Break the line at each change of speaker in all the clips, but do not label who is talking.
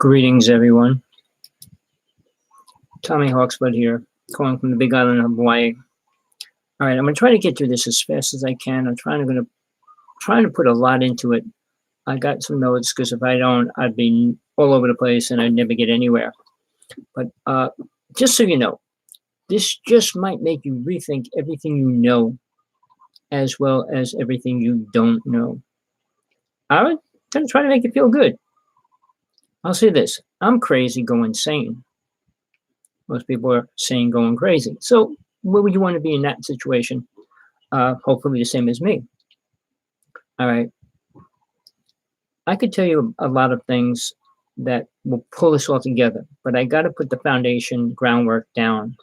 Greetings, everyone. Rev.Hawksblood here, calling from the Big Island of Hawaii. All right, I'm going to try to get through this as fast as I can. I'm trying to put a lot into it. I got some notes because if I don't, I'd be all over the place and I'd never get anywhere. But just so you know, this just might make you rethink everything you know, as well as everything you don't know. I'm going to try to make it feel good. I'll say this: I'm crazy, go insane. Most people are saying going crazy. So where would you want to be in that situation? Hopefully the same as me. All right. I could tell you a lot of things that will pull us all together, but I got to put the foundation groundwork down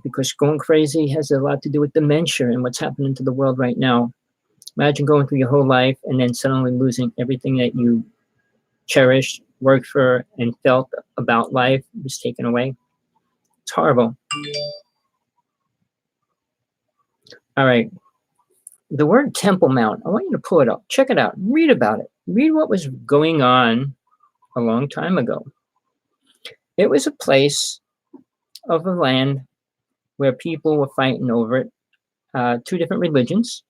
because going crazy has a lot to do with dementia and what's happening to the world right now. Imagine going through your whole life and then suddenly losing everything that you cherished, worked for, and felt about life was taken away. It's horrible. All right. The word Temple Mount, I want you to pull it up. Check it out. Read about it. Read what was going on a long time ago. It was a place of a land where people were fighting over it. Two different religions.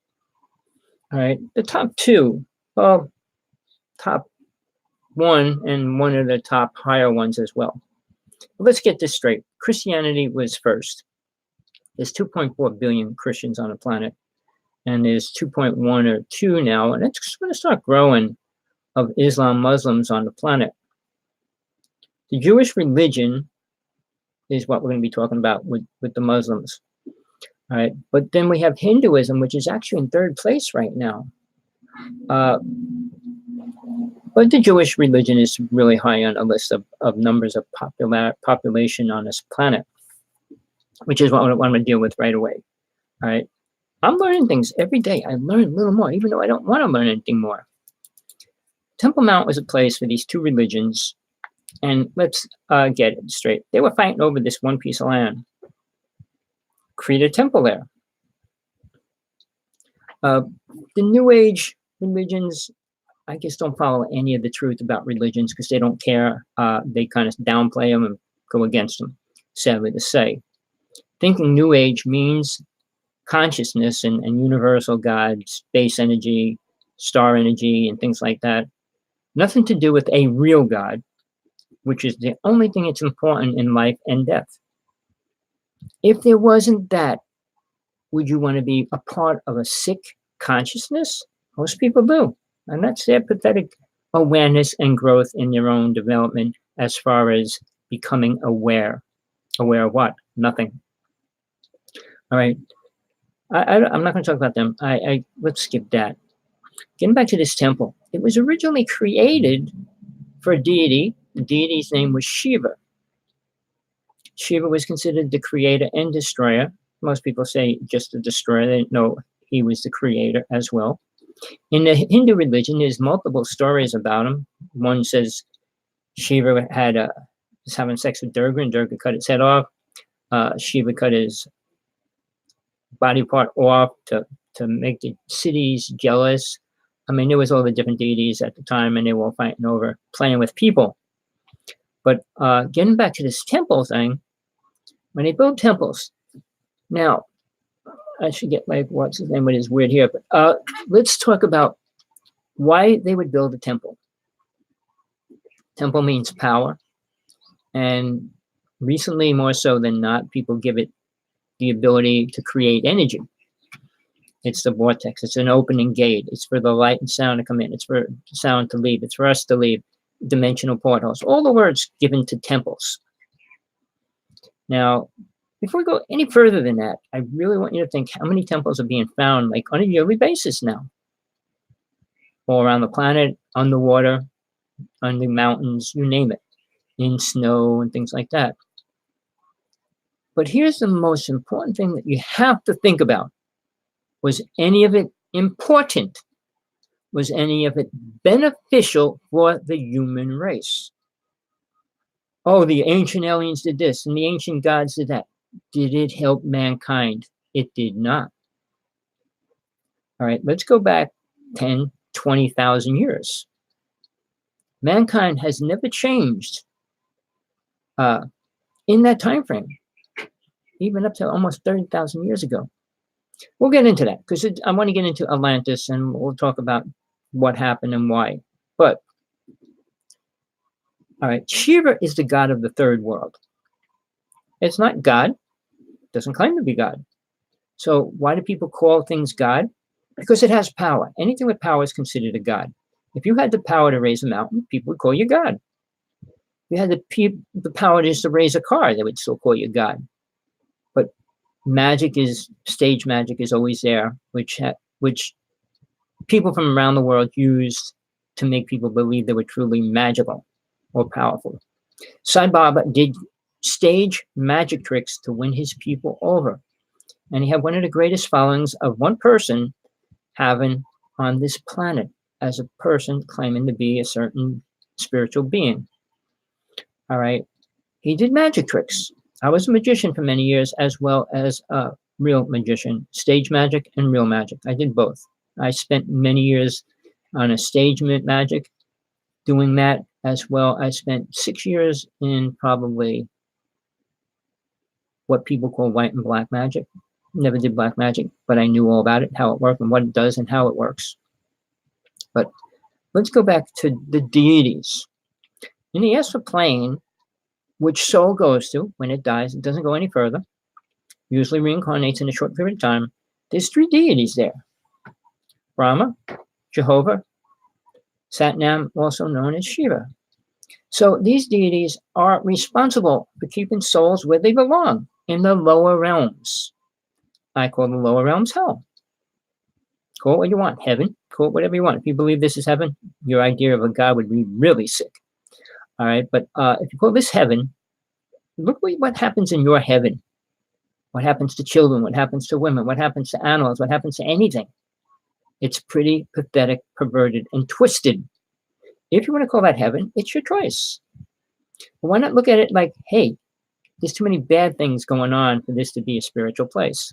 All right. The top two, well, top one and one of the top higher ones as well. Let's get this straight. Christianity was first. There's 2.4 billion Christians on the planet. And there's 2.1 or 2 now, and it's going to start growing of Islam Muslims on the planet. The Jewish religion is what we're going to be talking about with the Muslims. All right, but then we have Hinduism, which is actually in third place right now. But the Jewish religion is really high on a list of numbers of population on this planet, which is what I want to deal with right away. All right. I'm learning things every day. I learn a little more, even though I don't want to learn anything more. Temple Mount was a place for these two religions. And let's get it straight. They were fighting over this one piece of land. Create a temple there. The New Age religions, I guess, don't follow any of the truth about religions because they don't care. They kind of downplay them and go against them, sadly to say. Thinking New Age means consciousness and universal God, space energy, star energy, and things like that. Nothing to do with a real God, which is the only thing that's important in life and death. If there wasn't that, would you want to be a part of a sick consciousness? Most people do. And that's their pathetic awareness and growth in their own development as far as becoming aware. Aware of what? Nothing. All right. I'm not going to talk about them. Let's skip that. Getting back to this temple, it was originally created for a deity. The deity's name was Shiva. Shiva was considered the creator and destroyer. Most people say just the destroyer. They know he was the creator as well. In the Hindu religion, there's multiple stories about him. One says Shiva was having sex with Durga, and Durga cut his head off. Shiva cut his body part off to make the cities jealous. I mean, there was all the different deities at the time, and they were all fighting over playing with people. But getting back to this temple thing, when they build temples, now I should get what's his name? What is weird here? But let's talk about why they would build a temple. Temple means power, and recently, more so than not, people give it the ability to create energy. It's the vortex. It's an opening gate. It's for the light and sound to come in. It's for sound to leave. It's for us to leave. Dimensional portals. All the words given to temples. Now, before we go any further than that, I really want you to think how many temples are being found like on a yearly basis now. All around the planet, on the water, on the mountains, you name it. In snow and things like that. But here's the most important thing that you have to think about. Was any of it important? Was any of it beneficial for the human race? Oh, the ancient aliens did this and the ancient gods did that. Did it help mankind? It did not. All right, let's go back 10, 20,000 years. Mankind has never changed in that time frame, even up to almost 30,000 years ago. We'll get into that because I want to get into Atlantis and we'll talk about what happened and why. But, all right, Shiva is the god of the third world. It's not God, doesn't claim to be God. So why do people call things God? Because it has power. Anything with power is considered a god. If you had the power to raise a mountain, people would call you God. If you had the power just to raise a car, they would still call you God. But stage magic is always there, which people from around the world used to make people believe they were truly magical or powerful. Sai Baba did stage magic tricks to win his people over. And he had one of the greatest followings of one person having on this planet as a person claiming to be a certain spiritual being. All right. He did magic tricks. I was a magician for many years as well as a real magician, stage magic and real magic. I did both. I spent many years on a stage magic doing that as well. I spent 6 years in probably what people call white and black magic. Never did black magic, but I knew all about it, how it worked and what it does and how it works. But let's go back to the deities. In the astral plane, which soul goes to when it dies, it doesn't go any further, usually reincarnates in a short period of time. There's 3 deities there. Brahma, Jehovah, Satnam, also known as Shiva. So these deities are responsible for keeping souls where they belong, in the lower realms. I call the lower realms hell. Call it what you want, heaven, call it whatever you want. If you believe this is heaven, your idea of a God would be really sick. All right, but if you call this heaven, look what happens in your heaven. What happens to children, what happens to women, what happens to animals, what happens to anything. It's pretty pathetic, perverted, and twisted. If you want to call that heaven, it's your choice. But why not look at it like, hey, there's too many bad things going on for this to be a spiritual place.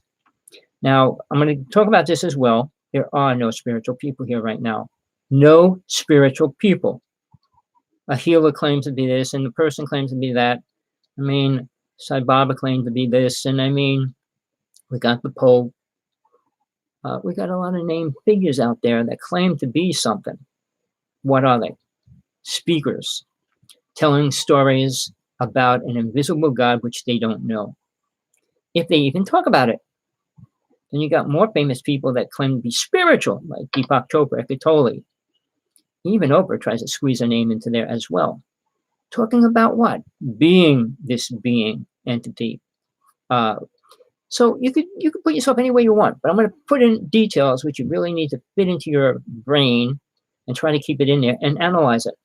Now, I'm going to talk about this as well. There are no spiritual people here right now. No spiritual people. A healer claims to be this, and the person claims to be that. I mean, Sai Baba claimed to be this, and I mean, we got the Pope. We got a lot of named figures out there that claim to be something. What are they? Speakers, telling stories about an invisible God which they don't know. If they even talk about it. Then you got more famous people that claim to be spiritual, like Deepak Chopra, Eckhart Tolle. Even Oprah tries to squeeze her name into there as well. Talking about what? Being this being entity. So you could put yourself any way you want, but I'm going to put in details which you really need to fit into your brain and try to keep it in there and analyze it.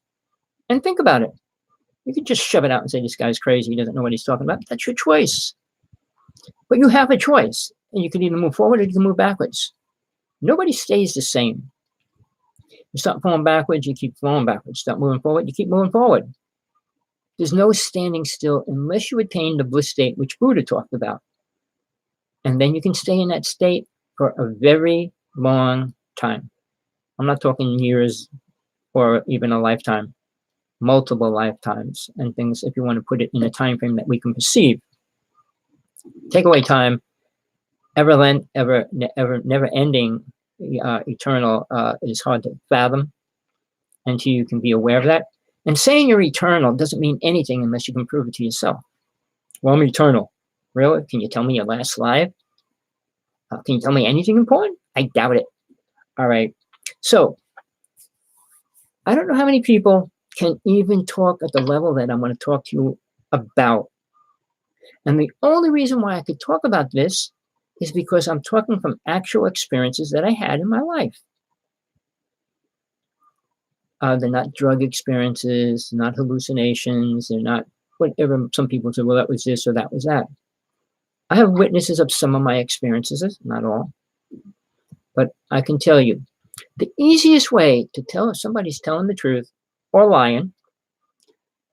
And think about it. You could just shove it out and say, this guy's crazy, he doesn't know what he's talking about. That's your choice. But you have a choice. And you can either move forward or you can move backwards. Nobody stays the same. You start falling backwards, you keep falling backwards. Start moving forward, you keep moving forward. There's no standing still unless you attain the bliss state, which Buddha talked about. And then you can stay in that state for a very long time. I'm not talking years or even a lifetime, multiple lifetimes and things, if you want to put it in a time frame that we can perceive. Take away time. Never ending, eternal is hard to fathom until you can be aware of that. And saying you're eternal doesn't mean anything unless you can prove it to yourself. Well, I'm eternal. Really? Can you tell me your last life? Can you tell me anything important? I doubt it. All right. So I don't know how many people can even talk at the level that I'm going to talk to you about. And the only reason why I could talk about this is because I'm talking from actual experiences that I had in my life. They're not drug experiences, not hallucinations, they're not whatever some people say, well, that was this or that was that. I have witnesses of some of my experiences, not all. But I can tell you, the easiest way to tell if somebody's telling the truth or lying,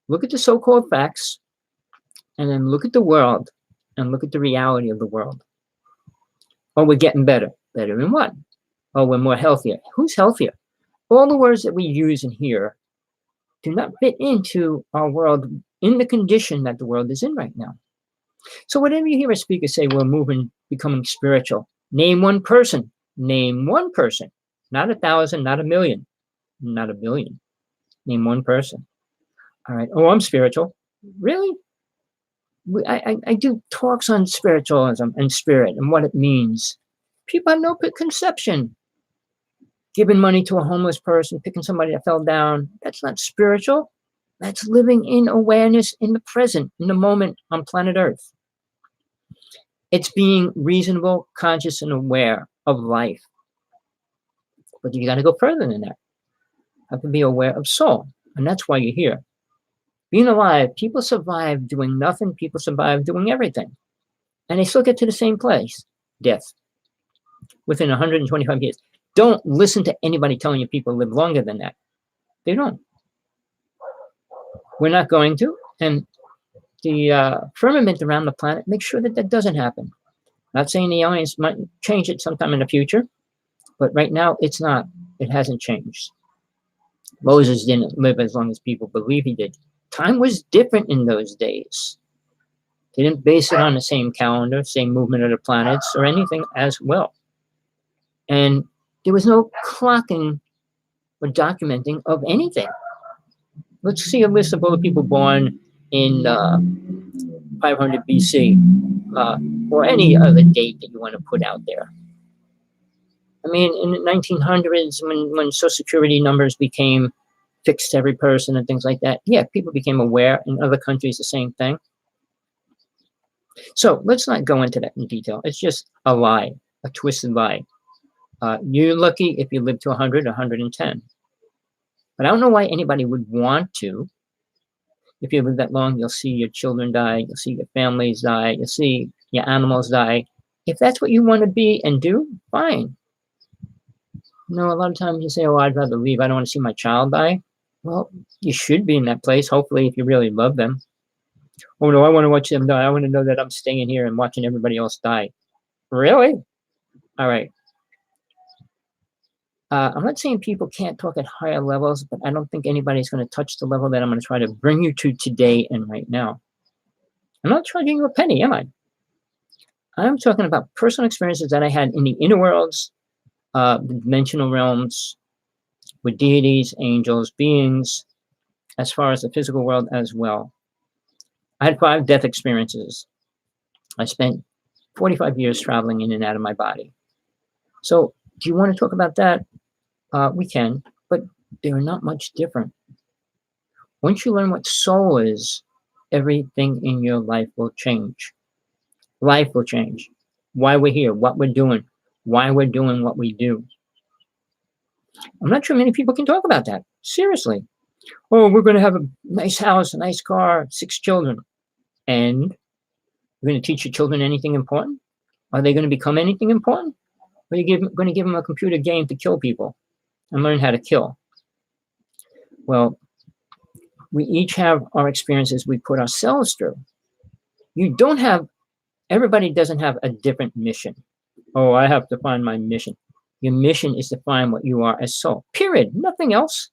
look at the so-called facts, and then look at the world and look at the reality of the world. Oh, we're getting better. Better in what? Oh, we're more healthier. Who's healthier? All the words that we use in here do not fit into our world in the condition that the world is in right now. So whenever you hear a speaker say we're moving, becoming spiritual, name one person. Name one person. Not 1,000, not 1,000,000, not 1,000,000,000. Name one person. All right. Oh, I'm spiritual. Really? I do talks on spiritualism and spirit and what it means. People have no conception. Giving money to a homeless person, picking somebody that fell down, that's not spiritual. That's living in awareness in the present, in the moment on planet Earth. It's being reasonable, conscious, and aware of life. But you got to go further than that. You have to be aware of soul. And that's why you're here. Being alive, people survive doing nothing. People survive doing everything. And they still get to the same place, death, within 125 years. Don't listen to anybody telling you people live longer than that. They don't. We're not going to. And the firmament around the planet makes sure that that doesn't happen. Not saying the aliens might change it sometime in the future, but right now it's not. It hasn't changed. Moses didn't live as long as people believe he did. Time was different in those days. They didn't base it on the same calendar, same movement of the planets, or anything as well. And there was no clocking or documenting of anything. Let's see a list of all the people born in 500 BC, or any other date that you want to put out there. I mean, in the 1900s, when Social Security numbers became fixed to every person and things like that, yeah, people became aware. In other countries, the same thing. So let's not go into that in detail. It's just a lie, a twisted lie. You're lucky if you live to 100, 110. But I don't know why anybody would want to. If you live that long, you'll see your children die. You'll see your families die. You'll see your animals die. If that's what you want to be and do, fine. You know, a lot of times you say, oh, I'd rather leave. I don't want to see my child die. Well, you should be in that place, hopefully, if you really love them. Oh, no, I want to watch them die. I want to know that I'm staying here and watching everybody else die. Really? All right. I'm not saying people can't talk at higher levels, but I don't think anybody's going to touch the level that I'm going to try to bring you to today and right now. I'm not charging you a penny, am I? I'm talking about personal experiences that I had in the inner worlds, the dimensional realms, with deities, angels, beings, as far as the physical world as well. I had 5 death experiences. I spent 45 years traveling in and out of my body. So do you want to talk about that? We can, but they're not much different. Once you learn what soul is, everything in your life will change. Life will change. Why we're here, what we're doing, why we're doing what we do. I'm not sure many people can talk about that. Seriously. Oh, we're going to have a nice house, a nice car, 6 children. And you're going to teach your children anything important? Are they going to become anything important? Or are you going to give them a computer game to kill people and learn how to kill? Well, we each have our experiences we put ourselves through. Everybody doesn't have a different mission. Oh, I have to find my mission. Your mission is to find what you are as soul. Period. Nothing else.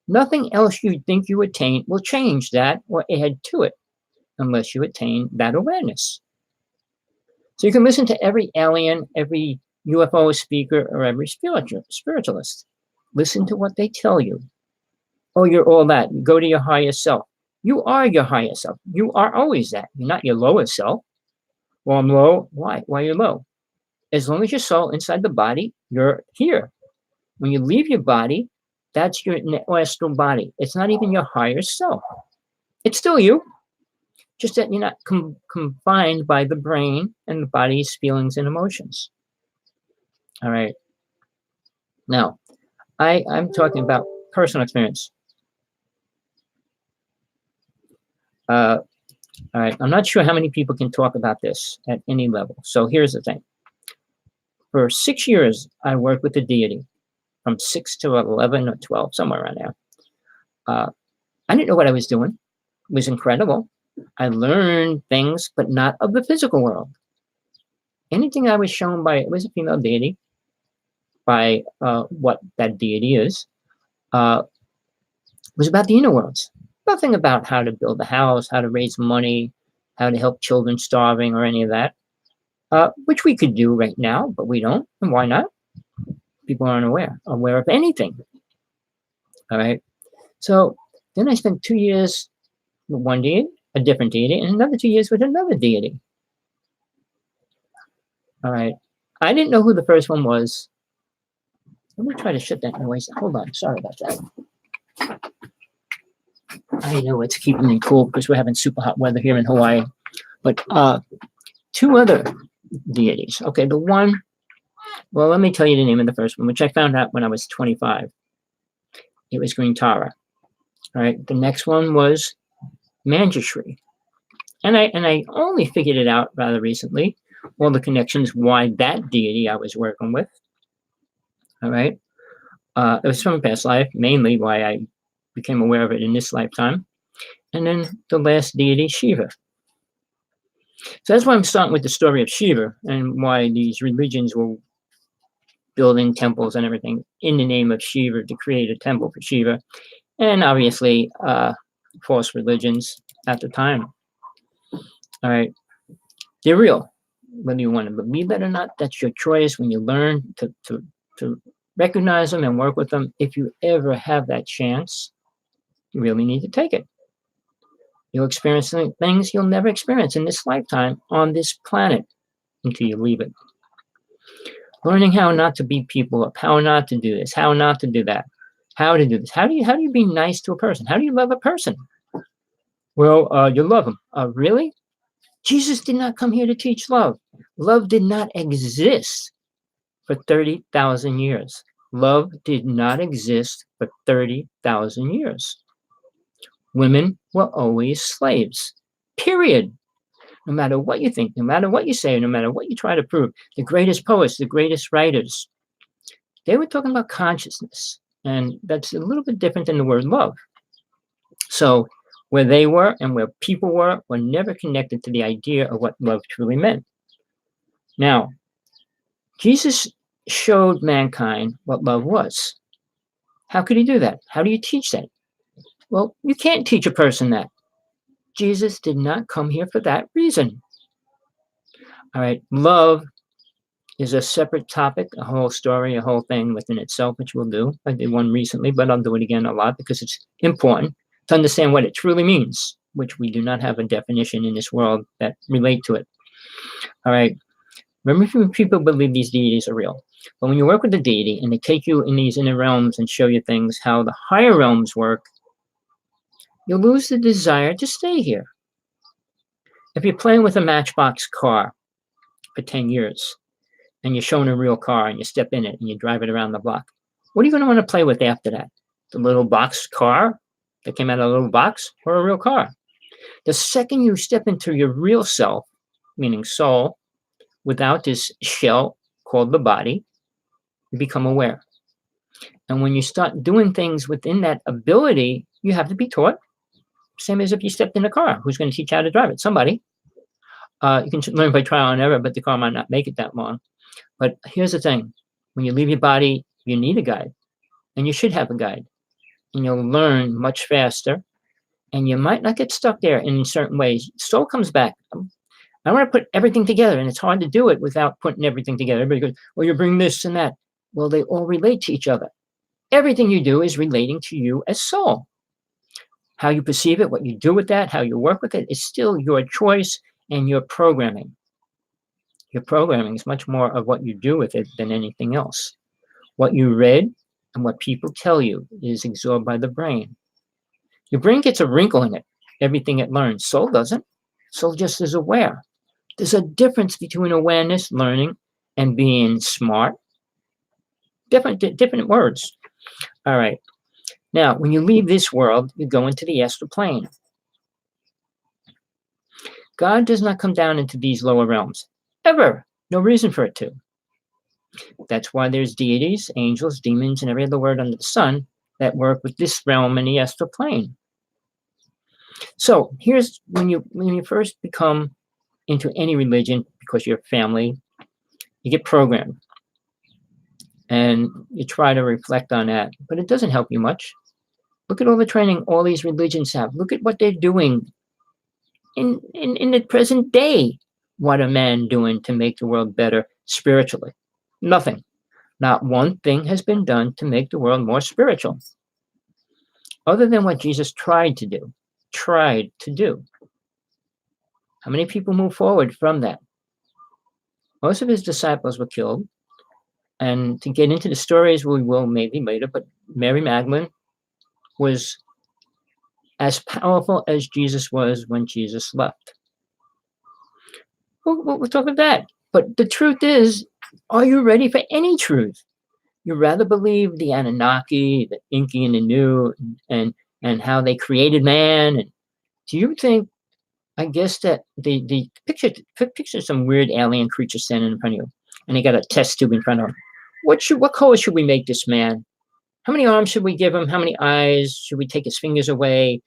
Nothing else you think you attain will change that or add to it unless you attain that awareness. So you can listen to every alien, every UFO speaker, or every spiritualist. Listen to what they tell you. Oh, you're all that. You go to your higher self. You are your higher self. You are always that. You're not your lower self. Well, I'm low. Why? Why are you low? As long as your soul inside the body, you're here. When you leave your body, that's your astral body. It's not even your higher self. It's still you. Just that you're not confined by the brain and the body's feelings and emotions. All right. Now, I'm talking about personal experience. All right. I'm not sure how many people can talk about this at any level. So here's the thing. For 6 years, I worked with the deity, from 6 to 11 or 12, somewhere around there. I didn't know what I was doing. It was incredible. I learned things, but not of the physical world. Anything I was shown by, it was a female deity, by what that deity is. was about the inner worlds. Nothing about how to build a house, how to raise money, how to help children starving, or any of that, which we could do right now, but we don't. And why not? People aren't aware of anything. All right. So then I spent 2 years with one deity, a different deity, and another 2 years with another deity. All right. I didn't know who the first one was. Let me try to shut that noise. Hold on. Sorry about that. I know it's keeping me cool because we're having super hot weather here in Hawaii. But two other deities. Okay, the one, well, let me tell you the name of the first one, which I found out when I was 25. It was Green Tara. All right. The next one was Manjushri. And I only figured it out rather recently, all the connections why that deity I was working with. All right. It was from a past life, mainly why I became aware of it in this lifetime. And then the last deity, Shiva. So that's why I'm starting with the story of Shiva and why these religions were building temples and everything in the name of Shiva to create a temple for Shiva. And obviously, false religions at the time. All right. They're real. Whether you want to believe that or not, that's your choice. When you learn to recognize them and work with them, if you ever have that chance, you really need to take it. You'll experience things you'll never experience in this lifetime on this planet until you leave it. Learning how not to beat people up, how not to do this, how not to do that, how to do this. How do you be nice to a person? How do you love a person? Well, you love them. Really? Jesus did not come here to teach love. Love did not exist for 30,000 years. Love did not exist for 30,000 years. Women were always slaves, period. No matter what you think, no matter what you say, no matter what you try to prove, the greatest poets, the greatest writers, they were talking about consciousness. And that's a little bit different than the word love. So where they were and where people were never connected to the idea of what love truly meant. Now, Jesus showed mankind what love was. How could he do that? How do you teach that? Well, you can't teach a person that. Jesus did not come here for that reason. All right, love is a separate topic, a whole story, a whole thing within itself, which we'll do. I did one recently, but I'll do it again a lot because it's important to understand what it truly means, which we do not have a definition in this world that relate to it. All right. Remember, people believe these deities are real. But when you work with the deity and they take you in these inner realms and show you things, how the higher realms work, you'll lose the desire to stay here. If you're playing with a matchbox car for 10 years and you're shown a real car and you step in it and you drive it around the block, what are you going to want to play with after that? The little box car that came out of a little box or a real car? The second you step into your real self, meaning soul, without this shell called the body, you become aware. And when you start doing things within that ability, you have to be taught. Same as if you stepped in a car. Who's going to teach you how to drive it? Somebody. You can learn by trial and error, but the car might not make it that long. But here's the thing. When you leave your body, you need a guide. And you should have a guide. And you'll learn much faster. And you might not get stuck there in certain ways. Soul comes back. I want to put everything together, and it's hard to do it without putting everything together. Everybody goes, well, you bring this and that. Well, they all relate to each other. Everything you do is relating to you as soul. How you perceive it, what you do with that, how you work with it is still your choice and your programming. Your programming is much more of what you do with it than anything else. What you read and what people tell you is absorbed by the brain. Your brain gets a wrinkle in it, everything it learns. Soul doesn't. Soul just is aware. There's a difference between awareness, learning, and being smart. Different words. All right. Now, when you leave this world, you go into the astral plane. God does not come down into these lower realms, ever. No reason for it to. That's why there's deities, angels, demons, and every other word under the sun that work with this realm in the astral plane. So here's when you first become into any religion, because you're family, you get programmed. And you try to reflect on that, but it doesn't help you much. Look at all the training all these religions have. Look at what they're doing in the present day. What are men doing to make the world better spiritually? Nothing. Not one thing has been done to make the world more spiritual, other than what Jesus tried to do. Tried to do. How many people move forward from that? Most of his disciples were killed. And to get into the stories, we will maybe later, but Mary Magdalene was as powerful as Jesus was when Jesus left. We'll talk about that. But the truth is, are you ready for any truth? You rather believe the Anunnaki, the Inky and the New, and how they created man. And do you think, I guess that the picture some weird alien creature standing in front of you, and they got a test tube in front of them. What color should we make this man? How many arms should we give him? How many eyes? Should we take his fingers away?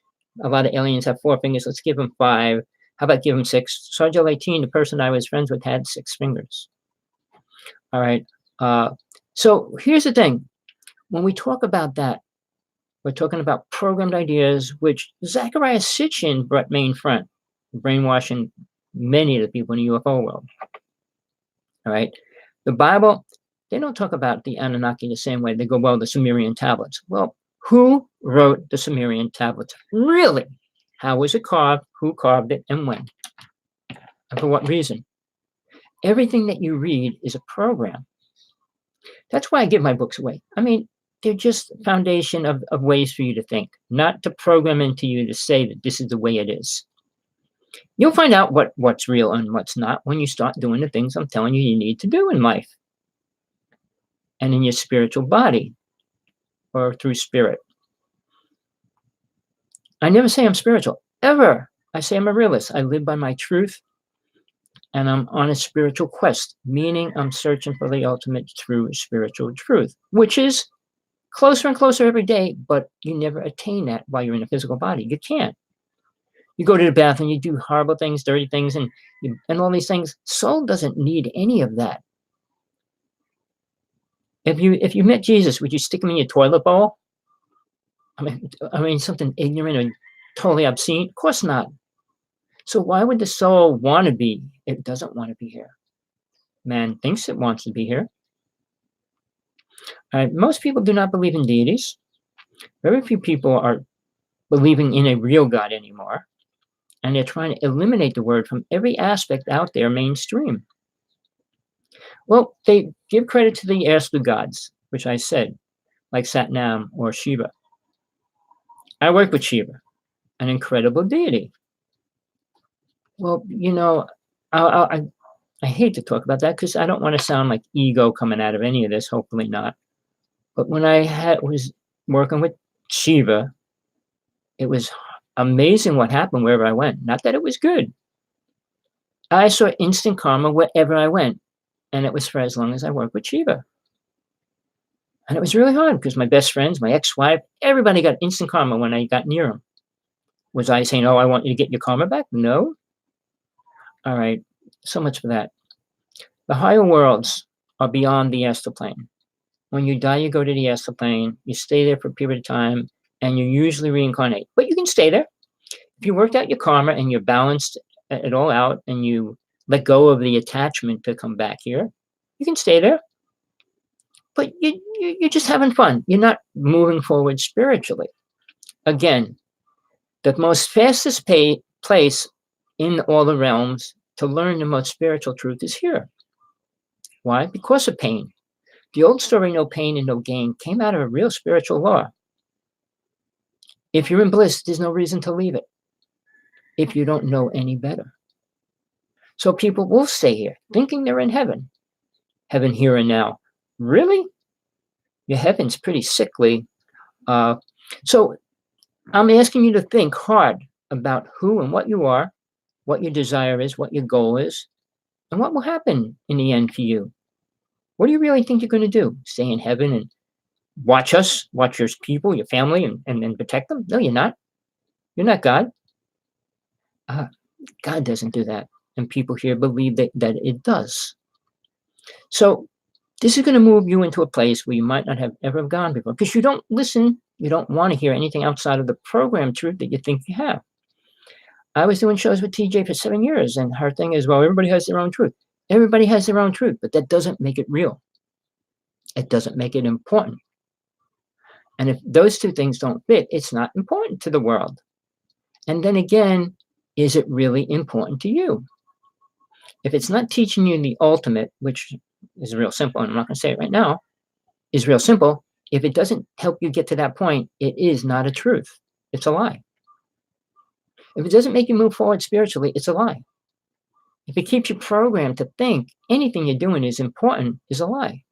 A lot of aliens have 4 fingers. Let's give him 5. How about give him 6? Sergeant 18, the person I was friends with, had 6 fingers. All right. So here's the thing. When we talk about that, we're talking about programmed ideas, which Zecharia Sitchin brought main front, brainwashing many of the people in the UFO world. All right. The Bible, they don't talk about the Anunnaki the same way. They go, well, the Sumerian tablets. Well, who wrote the Sumerian tablets? Really? How was it carved? Who carved it and when? And for what reason? Everything that you read is a program. That's why I give my books away. I mean, they're just a foundation of ways for you to think, not to program into you to say that this is the way it is. You'll find out what's real and what's not when you start doing the things I'm telling you need to do in life and in your spiritual body or through spirit. I never say I'm spiritual, ever. I say I'm a realist. I live by my truth, and I'm on a spiritual quest, meaning I'm searching for the ultimate true spiritual truth, which is closer and closer every day, but you never attain that while you're in a physical body. You can't. You go to the bathroom, you do horrible things, dirty things, and all these things. Soul doesn't need any of that. If you met Jesus, would you stick him in your toilet bowl? I mean something ignorant or totally obscene? Of course not. So why would the soul want to be? It doesn't want to be here. Man thinks it wants to be here. All right, most people do not believe in deities. Very few people are believing in a real God anymore. And they're trying to eliminate the word from every aspect out there mainstream. Well, they give credit to the earthly gods, which I said, like Satnam or Shiva. I work with Shiva, an incredible deity. Well, you know, I hate to talk about that because I don't want to sound like ego coming out of any of this, hopefully not. But when I was working with Shiva, it was amazing what happened wherever I went. Not that it was good. I saw instant karma wherever I went. And it was for as long as I worked with Shiva. And it was really hard because my best friends, my ex-wife, everybody got instant karma when I got near them. Was I saying, oh, I want you to get your karma back? No. All right. So much for that. The higher worlds are beyond the astral plane. When you die, you go to the astral plane. You stay there for a period of time, and you usually reincarnate. But you can stay there. If you worked out your karma and you're balanced it all out and you let go of the attachment to come back here, you can stay there. But you're just having fun. You're not moving forward spiritually. Again, the most fastest place in all the realms to learn the most spiritual truth is here. Why? Because of pain. The old story, no pain and no gain, came out of a real spiritual law. If you're in bliss, there's no reason to leave it if you don't know any better. So people will stay here thinking they're in heaven. Heaven here and now. Really? Your heaven's pretty sickly. So I'm asking you to think hard about who and what you are, what your desire is, what your goal is, and what will happen in the end for you. What do you really think you're going to do? Stay in heaven and watch us, watch your people, your family, and protect them? No, you're not. You're not God. God doesn't do that. And people here believe that it does. So this is going to move you into a place where you might not have ever gone before because you don't listen You don't want to hear anything outside of the program truth that you think you have. I was doing shows with TJ for 7 years, and her thing is, well, everybody has their own truth. Everybody has their own truth, but that doesn't make it real. It doesn't make it important. And if those two things don't fit, it's not important to the world. And then again, is it really important to you? If it's not teaching you the ultimate, which is real simple, and I'm not going to say it right now, is real simple. If it doesn't help you get to that point, it is not a truth. It's a lie. If it doesn't make you move forward spiritually, it's a lie. If it keeps you programmed to think anything you're doing is important, is a lie.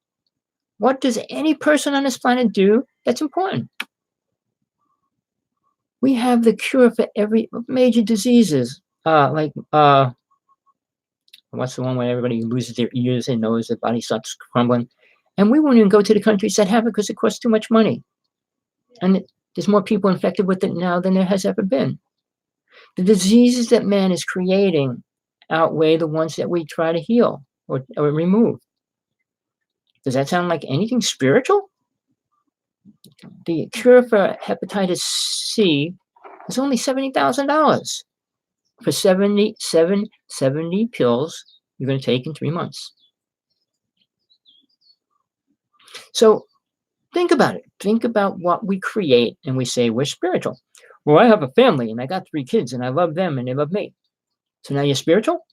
What does any person on this planet do that's important? We have the cure for every major diseases, what's the one where everybody loses their ears and nose, their body starts crumbling? And we won't even go to the countries that have it because it costs too much money. And there's more people infected with it now than there has ever been. The diseases that man is creating outweigh the ones that we try to heal or remove. Does that sound like anything spiritual? The cure for hepatitis C is only $70,000 for 70 pills you're going to take in 3 months. So think about it. Think about what we create and we say we're spiritual. Well, I have a family and I got 3 kids and I love them and they love me. So now you're spiritual?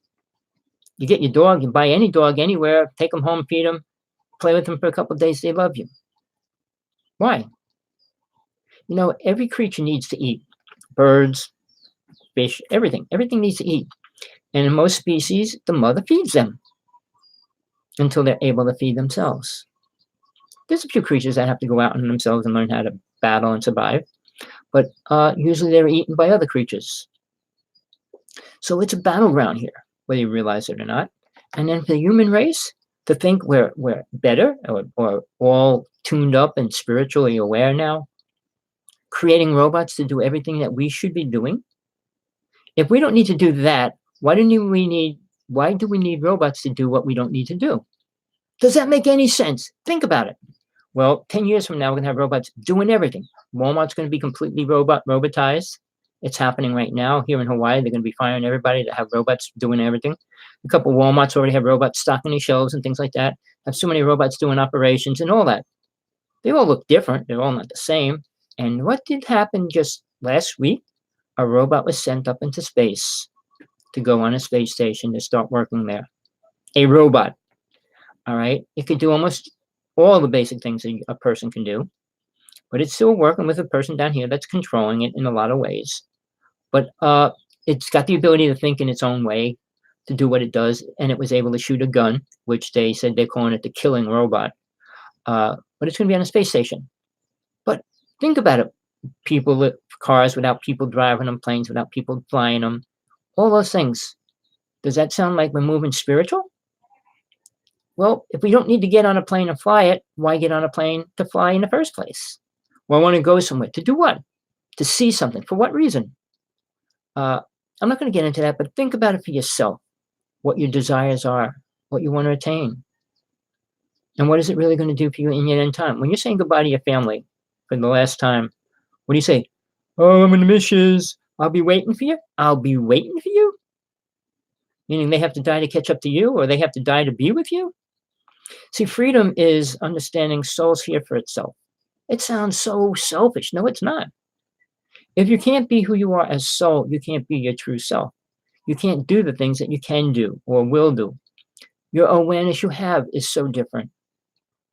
You get your dog, you buy any dog anywhere, take them home, feed them, play with them for a couple of days, they love you. Why? You know, every creature needs to eat. Birds, fish, everything. Everything needs to eat. And in most species, the mother feeds them until they're able to feed themselves. There's a few creatures that have to go out on themselves and learn how to battle and survive. But usually they're eaten by other creatures. So it's a battleground here, whether you realize it or not. And then for the human race, to think we're better or all tuned up and spiritually aware now, creating robots to do everything that we should be doing. If we don't need to do that, why do we need robots to do what we don't need to do? Does that make any sense? Think about it. Well, 10 years from now, we're going to have robots doing everything. Walmart's going to be completely robotized. It's happening right now here in Hawaii. They're going to be firing everybody to have robots doing everything. A couple of Walmarts already have robots stocking the shelves and things like that. Have so many robots doing operations and all that. They all look different. They're all not the same. And what did happen just last week? A robot was sent up into space to go on a space station to start working there. A robot. All right. It could do almost all the basic things a person can do, but it's still working with a person down here that's controlling it in a lot of ways. But it's got the ability to think in its own way, to do what it does, and it was able to shoot a gun, which they said they're calling it the killing robot. But it's going to be on a space station. But think about it. Cars without people driving them, planes without people flying them, all those things. Does that sound like we're moving spiritual? Well, if we don't need to get on a plane and fly it, why get on a plane to fly in the first place? Well, I want to go somewhere. To do what? To see something. For what reason? I'm not going to get into that, but think about it for yourself. What your desires are, what you want to attain. And what is it really going to do for you in your end time? When you're saying goodbye to your family for the last time, what do you say? Oh, I'm going to miss you. I'll be waiting for you. I'll be waiting for you? Meaning they have to die to catch up to you, or they have to die to be with you? See, freedom is understanding soul's here for itself. It sounds so selfish. No, it's not. If you can't be who you are as soul, you can't be your true self. You can't do the things that you can do or will do. Your awareness you have is so different.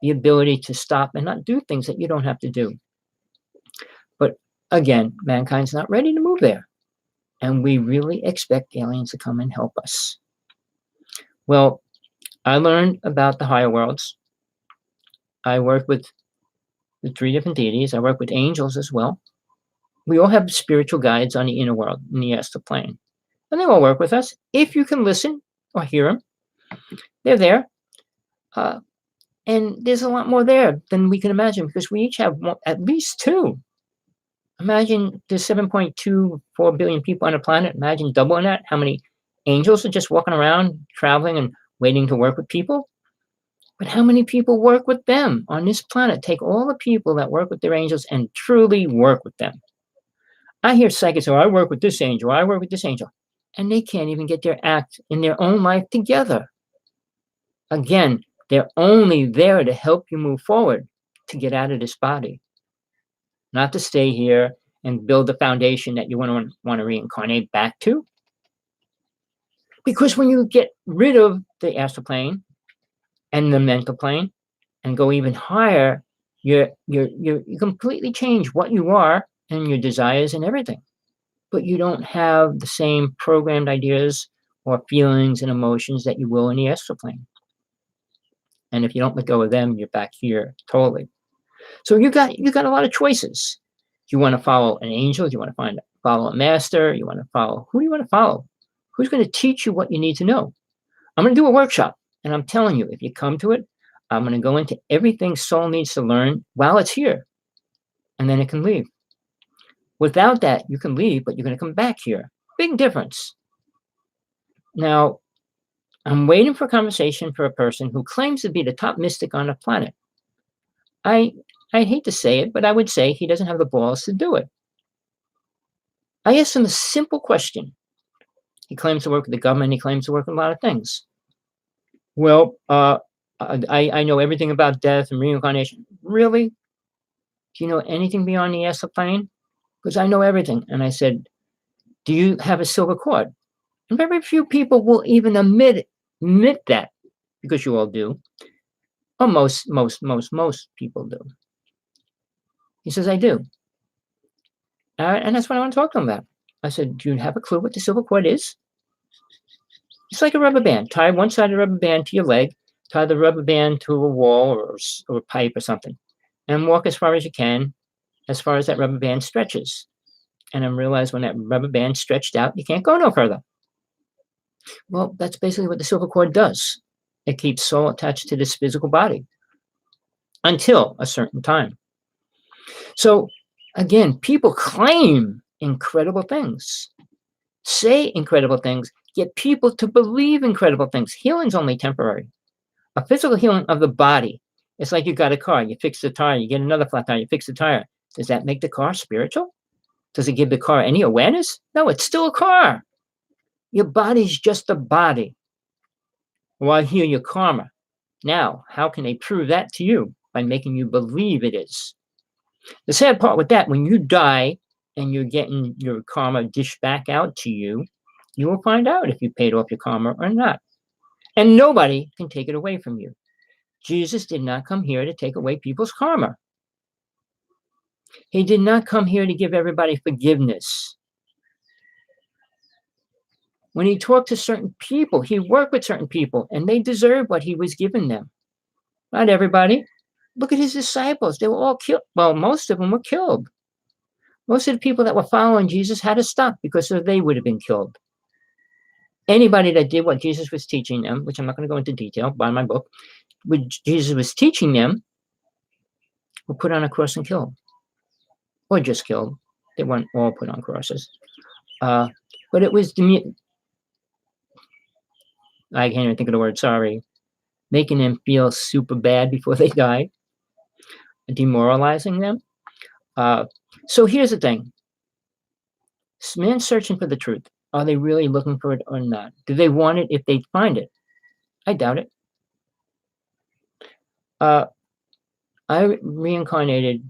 The ability to stop and not do things that you don't have to do. But again, mankind's not ready to move there. And we really expect aliens to come and help us. Well, I learned about the higher worlds. I work with the 3 different deities. I work with angels as well. We all have spiritual guides on the inner world, in the astral plane. And they all work with us. If you can listen or hear them, they're there. And there's a lot more there than we can imagine, because we each have at least 2. Imagine there's 7.24 billion people on the planet. Imagine doubling that. How many angels are just walking around, traveling and waiting to work with people? But how many people work with them on this planet? Take all the people that work with their angels and truly work with them. I hear psychics, oh, I work with this angel, I work with this angel, and they can't even get their act in their own life together. Again, they're only there to help you move forward, to get out of this body, not to stay here and build the foundation that you want to reincarnate back to. Because when you get rid of the astral plane and the mental plane and go even higher, you completely change what you are and your desires and everything. But you don't have the same programmed ideas or feelings and emotions that you will in the astral plane. And if you don't let go of them, you're back here totally. So you got a lot of choices. You want to follow an angel? You want to follow a master? You want to follow who do you want to follow? Who's going to teach you what you need to know? I'm going to do a workshop, and I'm telling you, if you come to it, I'm going to go into everything soul needs to learn while it's here, and then it can leave. Without that, you can leave, but you're going to come back here. Big difference. Now, I'm waiting for a conversation for a person who claims to be the top mystic on the planet. I hate to say it, but I would say he doesn't have the balls to do it. I asked him a simple question. He claims to work with the government. He claims to work with a lot of things. Well, I know everything about death and reincarnation. Really? Do you know anything beyond the astral plane? Because I know everything. And I said, do you have a silver cord? And very few people will even admit that, because you all do. Or most people do. He says, I do. And that's what I want to talk to him about. I said, do you have a clue what the silver cord is? It's like a rubber band. Tie one side of the rubber band to your leg, tie the rubber band to a wall or a pipe or something, and walk as far as you can, as far as that rubber band stretches. And I realized when that rubber band stretched out, you can't go no further. Well, that's basically what the silver cord does. It keeps soul attached to this physical body until a certain time. So again, people claim incredible things, say incredible things, get people to believe incredible things. Healing's only temporary. A physical healing of the body, it's like you got a car, you fix the tire, you get another flat tire, you fix the tire. Does that make the car spiritual? Does it give the car any awareness? No, it's still a car. Your body's just a body. Well, I hear your karma. Now, how can they prove that to you? By making you believe it is. The sad part with that, when you die and you're getting your karma dished back out to you, you will find out if you paid off your karma or not. And nobody can take it away from you. Jesus did not come here to take away people's karma. He did not come here to give everybody forgiveness. When he talked to certain people, he worked with certain people, and they deserved what he was giving them. Not everybody. Look at his disciples. They were all killed. Well, most of them were killed. Most of the people that were following Jesus had to stop because they would have been killed. Anybody that did what Jesus was teaching them, which I'm not going to go into detail, buy my book, what Jesus was teaching them, were put on a cross and killed. Or just killed. They weren't all put on crosses. But it was, I can't even think of the word, sorry, making them feel super bad before they die, demoralizing them. So here's the thing. Man's searching for the truth. Are they really looking for it or not? Do they want it if they find it? I doubt it. I reincarnated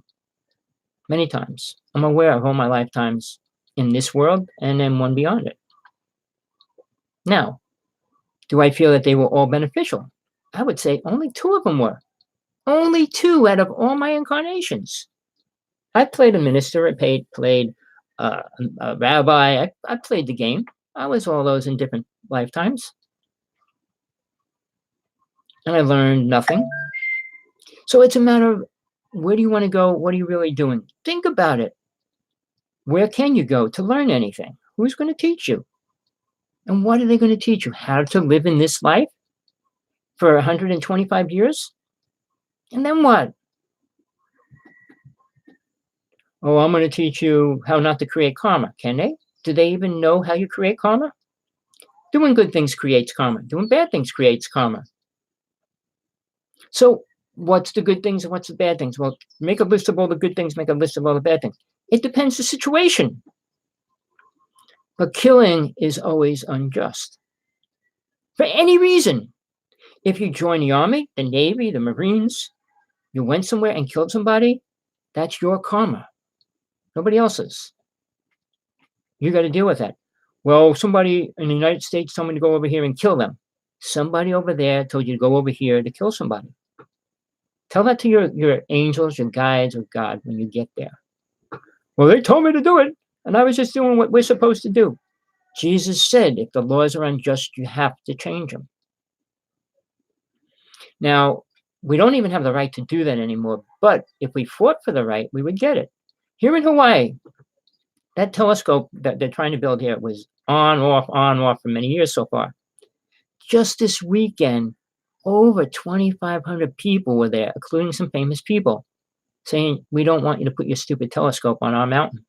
many times. I'm aware of all my lifetimes in this world and then one beyond it. Now, do I feel that they were all beneficial? I would say only 2 of them were. Only 2 out of all my incarnations. I played a minister. I played a rabbi. I played the game. I was all those in different lifetimes. And I learned nothing. So it's a matter of, where do you want to go? What are you really doing? Think about it. Where can you go to learn anything? Who's going to teach you? And what are they going to teach you? How to live in this life for 125 years? And then what? Oh, I'm going to teach you how not to create karma. Can they? Do they even know how you create karma? Doing good things creates karma. Doing bad things creates karma. So what's the good things and what's the bad things? Well, make a list of all the good things, make a list of all the bad things. It depends the situation. But killing is always unjust. For any reason. If you join the Army, the Navy, the Marines, you went somewhere and killed somebody, that's your karma. Nobody else's. You got to deal with that. Well, somebody in the United States told me to go over here and kill them. Somebody over there told you to go over here to kill somebody. Tell that to your angels, your guides, or God when you get there. Well, they told me to do it, and I was just doing what we're supposed to do. Jesus said, if the laws are unjust, you have to change them. Now, we don't even have the right to do that anymore, but if we fought for the right, we would get it. Here in Hawaii, that telescope that they're trying to build here was on, off for many years so far. Just this weekend, over 2,500 people were there, including some famous people, saying, we don't want you to put your stupid telescope on our mountain,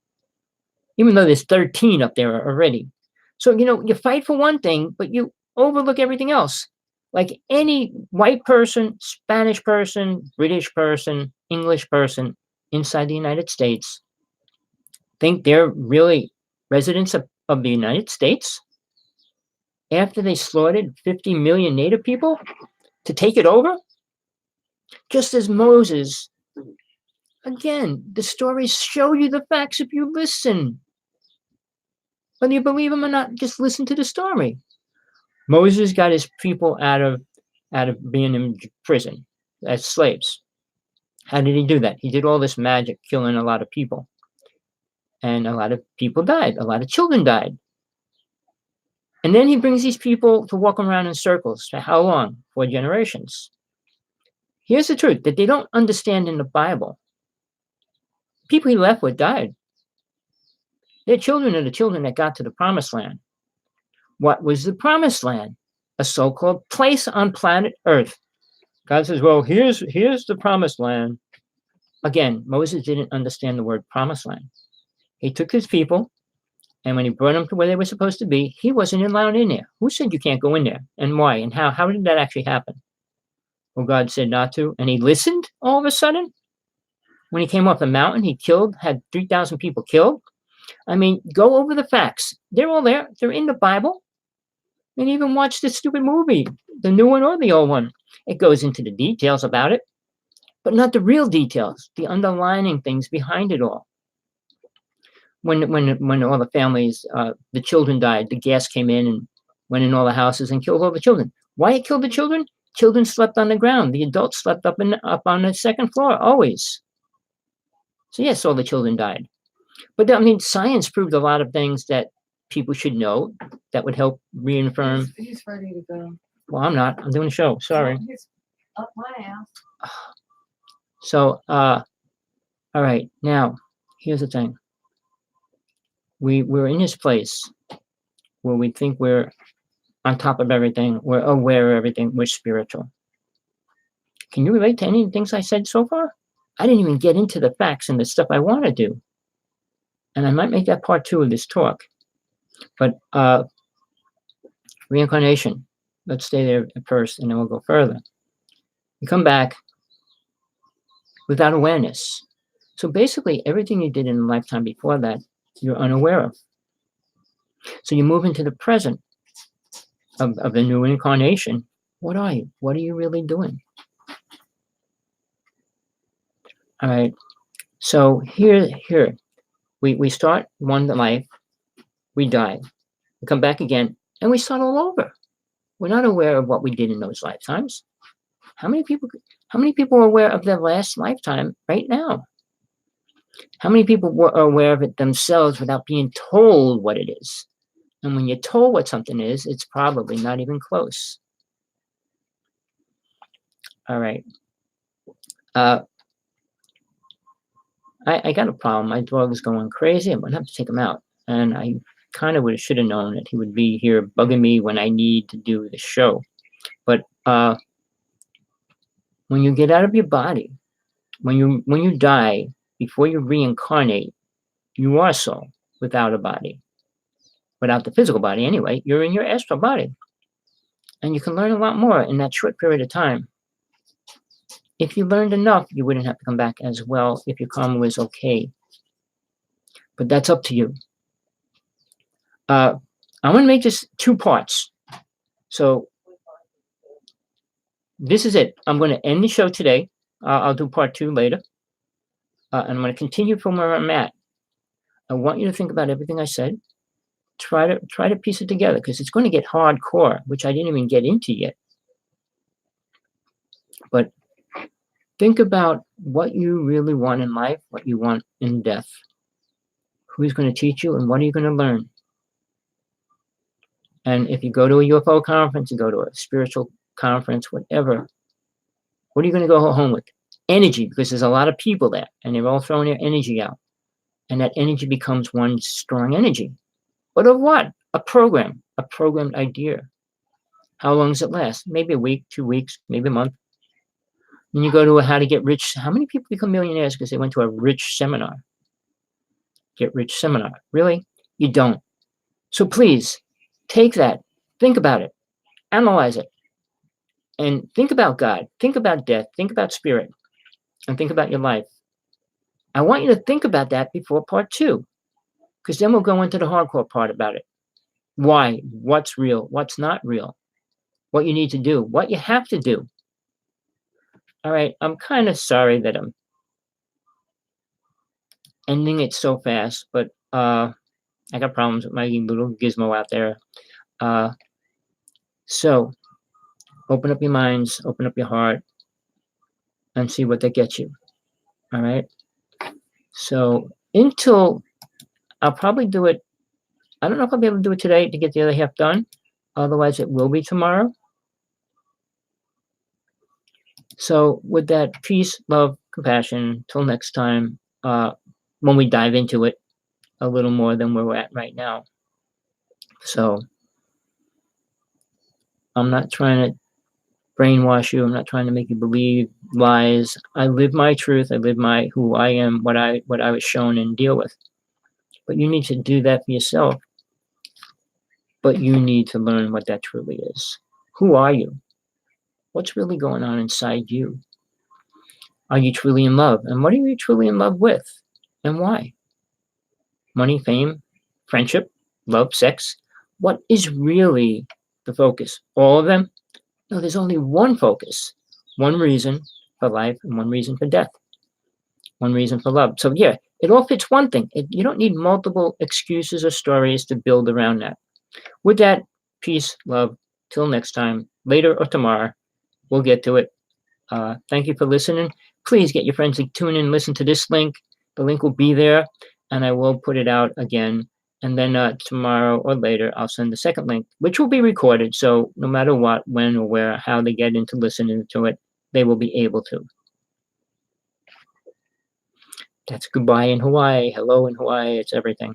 even though there's 13 up there already. So, you fight for one thing, but you overlook everything else. Like any white person, Spanish person, British person, English person inside the United States think they're really residents of the United States after they slaughtered 50 million Native people to take it over? Just as Moses, again, the stories show you the facts if you listen. Whether you believe them or not, just listen to the story. Moses got his people out of being in prison as slaves. How did he do that? He did all this magic, killing a lot of people. And a lot of people died. A lot of children died. And then he brings these people to walk around in circles. For how long? 4 generations. Here's the truth that they don't understand in the Bible. People he left with died. Their children are the children that got to the promised land. What was the promised land? A so-called place on planet Earth. God says, well, here's the promised land. Again, Moses didn't understand the word promised land. He took his people, and when he brought them to where they were supposed to be, he wasn't allowed in there. Who said you can't go in there? And why? And how? How did that actually happen? Well, God said not to, and he listened all of a sudden. When he came off the mountain, he had 3,000 people killed. I mean, go over the facts. They're all there. They're in the Bible. And even watch this stupid movie, the new one or the old one. It goes into the details about it, but not the real details, the underlying things behind it all. When all the families, the children died, the gas came in and went in all the houses and killed all the children. Why it killed the children? Children slept on the ground. The adults slept up on the second floor, always. So yes, all the children died. But I mean, science proved a lot of things that people should know that would help reaffirm.
He's ready to go.
Well, I'm not. I'm doing a show. Sorry.
He's up my ass.
So, all right. Now, here's the thing. We're in this place where we think we're on top of everything. We're aware of everything. We're spiritual. Can you relate to any of the things I said so far? I didn't even get into the facts and the stuff I want to do. And I might make that part 2 of this talk. But reincarnation, let's stay there at first and then we'll go further. You come back without awareness. So basically everything you did in the lifetime before that, you're unaware of. So you move into the present of the new incarnation. What are you? What are you really doing? All right. So here, we start one life, we die, we come back again, and we start all over. We're not aware of what we did in those lifetimes. How many people are aware of their last lifetime right now? How many people are aware of it themselves without being told what it is? And when you're told what something is, it's probably not even close. All right. I got a problem. My dog is going crazy. I'm going to have to take him out. And I kind of should have known that he would be here bugging me when I need to do the show. But when you get out of your body, when you die, before you reincarnate, you are soul without a body. Without the physical body anyway, you're in your astral body. And you can learn a lot more in that short period of time. If you learned enough, you wouldn't have to come back as well if your karma was okay. But that's up to you. I'm going to make this 2 parts. So this is it. I'm going to end the show today. I'll do part 2 later. And I'm going to continue from where I'm at. I want you to think about everything I said. Try to piece it together, because it's going to get hardcore, which I didn't even get into yet. But think about what you really want in life, what you want in death. Who's going to teach you, and what are you going to learn? And if you go to a UFO conference, you go to a spiritual conference, whatever, what are you going to go home with? Energy, because there's a lot of people there, and they're all throwing their energy out. And that energy becomes one strong energy. But of what? A programmed idea. How long does it last? Maybe a week, 2 weeks, maybe a month. When you go to a how to get rich, how many people become millionaires because they went to a rich seminar? Get rich seminar. Really? You don't. So please, take that, think about it, analyze it, and think about God, think about death, think about spirit, and think about your life. I want you to think about that before part 2, because then we'll go into the hardcore part about it. Why? What's real? What's not real? What you need to do? What you have to do? All right, I'm kind of sorry that I'm ending it so fast, but I got problems with my little gizmo out there. So open up your minds, open up your heart, and see what that gets you. All right. So until I'll probably do it. I don't know if I'll be able to do it today to get the other half done. Otherwise, it will be tomorrow. So with that, peace, love, compassion. Till next time, when we dive into it a little more than where we're at right now. So I'm not trying to brainwash you. I'm not trying to make you believe lies. I live my truth. I live my who I am, what I was shown, and deal with. But you need to do that for yourself. But you need to learn what that truly is. Who are you? What's really going on inside you? Are you truly in love? And what are you truly in love with? And why? Money, fame, friendship, love, sex? What is really the focus? All of them? No, there's only one focus. One reason for life and one reason for death. One reason for love. So yeah, it all fits one thing. You don't need multiple excuses or stories to build around that. With that, peace, love. Till next time, later or tomorrow, we'll get to it. Thank you for listening. Please get your friends to tune in and listen to this link. The link will be there, and I will put it out again. And then tomorrow or later, I'll send the second link, which will be recorded. So no matter what, when or where, how they get into listening to it, they will be able to. That's goodbye in Hawaii. Hello in Hawaii. It's everything.